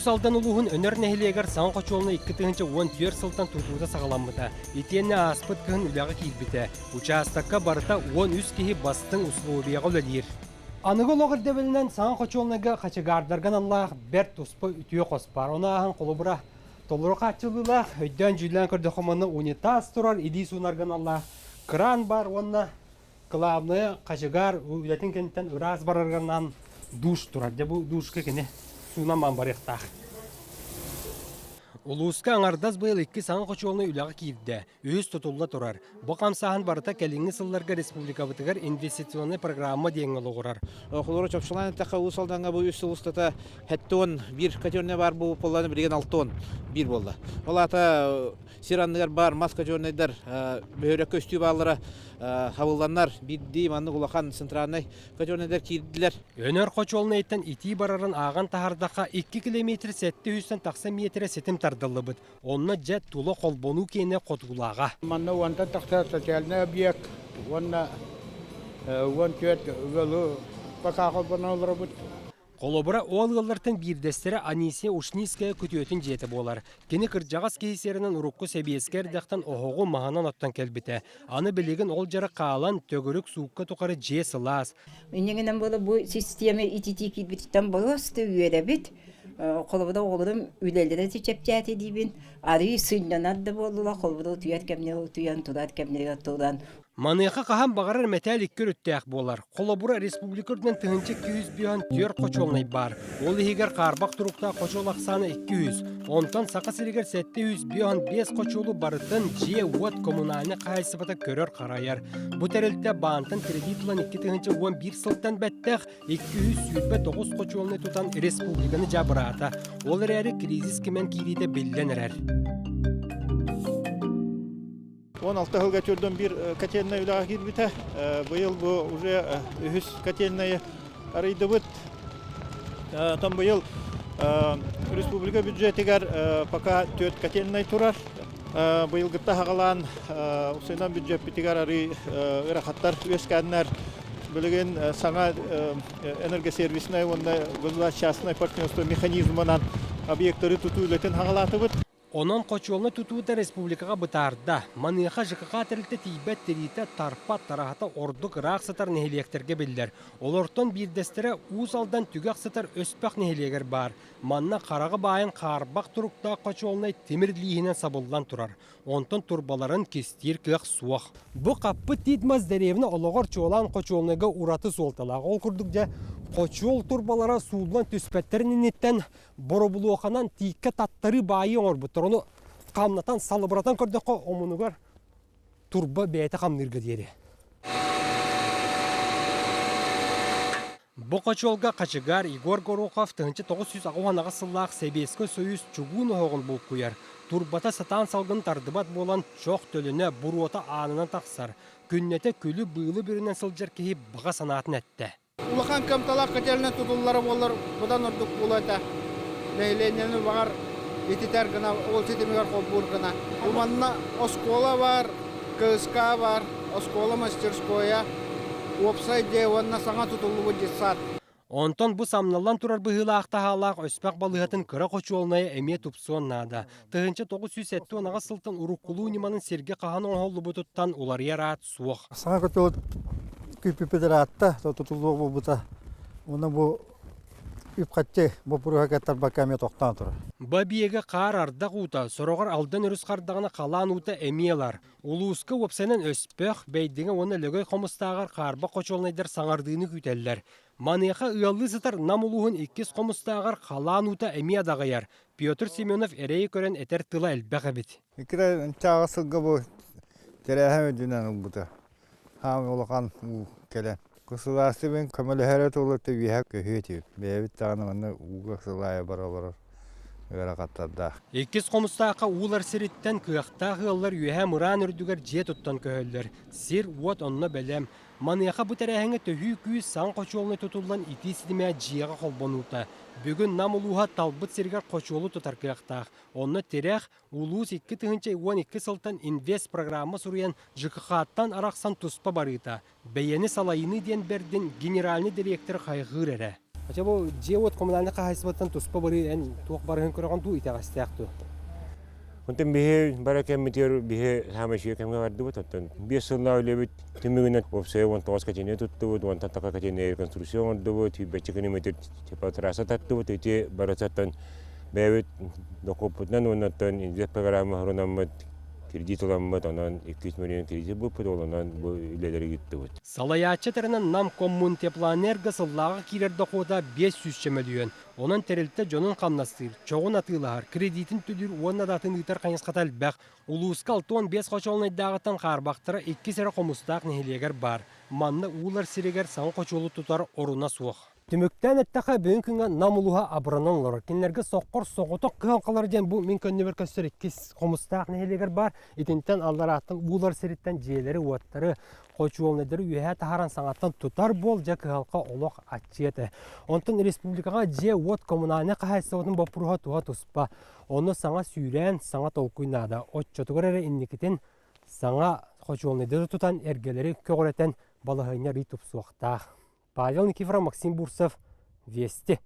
Усалдан улуғын өнер нәхилегер саңын қочуылына 2-10 сылтан тұтуыда сағаламыта. Етенне аспыт кіхін үліға кейбіті. Участакка барыта 13 кейі бастың ұсылуы бейға өлелер. Анығы лоғыр дәбілінен саңын қочуылынаға қачыгардарған Аллах бәр тұспы үтіе қоспар. Оны ағын қолы бұра толыры қатшылылақ, өйден жүйлен көрді қоманы унитаз тұрар, иди сунарған Аллах. Кран бар, онына қылабыны қачыгар, үлетін кенттен ұраз барарғаннан душ тұрар. Бұл душқа кене сунаман бар ектақ. Улуыска аңардаз байыл 2 саңын қочуылына үліға кейді. Өз тұтылла тұрар. Бұл қамсағын барыта кәліңі сылларға республика бұтығар инвестиционный программа дейінгі лоғырар. Құлыры чопшыланы таққа ұсалданға бұл үсі ұстата әттіон бір катерне бар бұл полланы бірген 6 бір болды. Ол ата сирандығар бар, мас катернедар, бөйрек көстүй балылары хавылданар, бидді, манны құлақан центральный катернедар кейділер. Өнер қочуылына еттен ити барарын аған тахардақа 2 километр сәтті үстен тақса метрі сетім тардылы бұд. Онына жәт тулы қолбону кейіне қотғылаға. Манны онта тақса социальный объект, онна кет ғылы бақа қолбону олары бұд. Қолыбыра олғылыртын бірдестері Анисия Ушниская күтіөтін жеті болар. Кені кіржағас кейсерінің ұрыққы сәбиескер дәқтен оғығы мағанан оттан кәлбіті. Аны білеген ол жары қағалан төгірік суыққа тұқары же сылас. Үнеңінен болы бұл система итити кейбіттен болысты үйері біт. Қолыбыда оғылым үлелері течеп жәті дейбін. Ары сүйнанады болула қолыбыда түйет кәмнері түйен тұрат кәмнері тұрдан. Маныйқа қаған бағарар мәтәл иккер өттәк болар. Қолабыра республикөрден түгінші 200 бүйін түйер қочолнай бар. Ол егер қарбақ тұрықта қочол ақсаны 200. Онтан сақа сілігер 700 бүйін 5 қочолу барытын же уат коммунальны қайсыбата көрер қарайар. Бұ тәрелтті баантын кредитлан 2-11 сылттан бәттәқ 209 қочолнай тұтан республиканы жабырата. Ол әрі кризис кемен кейлейді белденірер. 16 жылға түрден бір котельная үліға келбіті. Бұйыл бұл уже үхіс котельная арайды бұд. Там бұйыл республика бюджетігер пока 4 котельная тұрар. Бұйыл ғытта ғалан ұсайнан бюджет бітігер ары ұрақаттар өскәдінер. Білген саңа энергосервисіне, онда государственный партнерство механизмынан объекттары тұту үлетін ғалаты бұд. Онан қочуылны тұтуыда республикаға бұтарда. Маныйқа жықыға тірілті тейбәт терейті тарпат тарағата ордық рақ сатар нехелектерге білдер. Олортон бірдестері уыз алдан түгіқ сатар өспәқ нехелегер бар. Манна қарағы байын қарбақ тұрықта қочуылнай темірлігінен сабылдан тұрар. Онтон турбаларын кестер кіқ суақ. Бұ қаппы тейдмаз дәревіні олығыр чуылан қочуылныға ураты солталағы. Ол күрдік жа қочуыл турбалара суылан түспәттерінен еттен боробулуақанан тейікке таттары байы оңыр бұттыр. Оны қамнатан салыбырatan көрдіққа омынығар турба бәйті қамнырғы деді. Бұ қочуылға қачығар Игор Горохов 1990 сыллақ Себескі сөйіз чугун оғын бұл көйер. Турбата сатан салғын тардыбат болан чоқ төліне бұруота анынан тақсар. Күннеті күлі бұйлы бірінен сылжар кейіп бұға санатын әтті. Улахан камталақ котельная тұтылылары болар, бұдан ұрдық болайта. Бәйленені бағар ететер гына, ол сетемегер қол бұр гына. Уманна оскола бар, КСК бар, оскола мастерскоя, опсай де, онна саңа тұтылығы десат. Онтон бұ самналан тұрар бұғылы ақтағалақ өспәқ балығатын күрі қочуылнайы әме тұпсуын нада. Тығынчы 907 онаға сылтын ұрыққылу неманын серге қаған оңғолы бұтыттан олар ярат суық. Саңа көтелі күпіпедер атта, тұтылуғы бұл бұта. Оны бұл үпқатте бұл бұруға кәттар бақаме тоқтан тұры. Бабиеге қар ардақ ұта, сұрағыр алдан үріс қардағына қалан ұта әмиелар. Улуысқы өпсенен өспәқ бәйдіңі оны лөгөй қомыстағар қарба қочолнайдар саңардығыны күтәлілер. Маныйқа ұялы зытар намулуғын 2 қомыстағар қалан ұта әмия дағайар. Петр Семенов әрейі көрен әтер тыла әлбәқ әбет. Екірі чағысылғы бұл терәхәм өдінен бұта. Хам олған келен. Государственный көмөлөһөрө толутту виһак көһөтү. Бэбит таанымны уга сылая баралар. Өракаттарда. 2 қомыстаққа улар сириттен кыяқтағы ыллар үйәһә мыран үрдүгер же туттан көһөллөр. Сир уот онно белем. Маныйқа бу тәрәһәңе төһү күй сан қочуолны тутулан итисидиме жига холбонута. Бүгүн намулуха талбыт сиргер қочуолу тутар кыяқтақ. Онно терәх улус 2-12 сылтан инвест программа суруян ЖКХ-тан арақсан туспа барыта. Бәйәне салайыны ден берден генеральный директор хайгыр эре. Ача бу же вот коммунальный кахайсыбаттан туспа бары эн туок барыгын көрөгөн туу итагастякту. Онтан бихе баракем метер бихе хамашия кемге барды бут оттан. Бие сылла үлебит тимигинат опсе вон тоос качене тутту вон татака качене конструкцион дубу ти бечекени метер чепа траса татту те барасаттан бевит докопутнан оннаттан инде программа хоронаммат кредит оламмат онан 200 миллион кредит бу подолонан бу илелери гитти бут. Салаячы теренен нам коммун теплоэнерго сыллага кирерде кода 500 чемелион. Онан терилте жонун камнастыр, чогун атылар, кредитин түдүр уонна датын ытар кайыскатал бак. Улускал тон 5 кочолнай дагытан карбактыра 2 сера комустак нехилегер бар. Манны уулар сирегер сан кочолу тутар оруна суох. Түмөктен эттака бүгүн күнгө намулуха абранонлор. Кинлерге соккор соготок калкалар ден бу мен көннө бер көстөр 2 комустак нехилегер бар. Итинтен алдараттын уулар сириттен жээлери уаттары кочуолнедер үйе тахаран саңаттан тутар бол жак халка олок атчети. Онтон республикага же вот коммунальный кахайсыбытын бопуруга туга туспа. Оны саңа сүйрен, саңа толкуйнада. Отчотугар инникитин саңа кочуолнедер тутан эргелери көгөрөтен балыгыня ритуп суакта. Павел Никифоров, Максим Бурсов, Вести.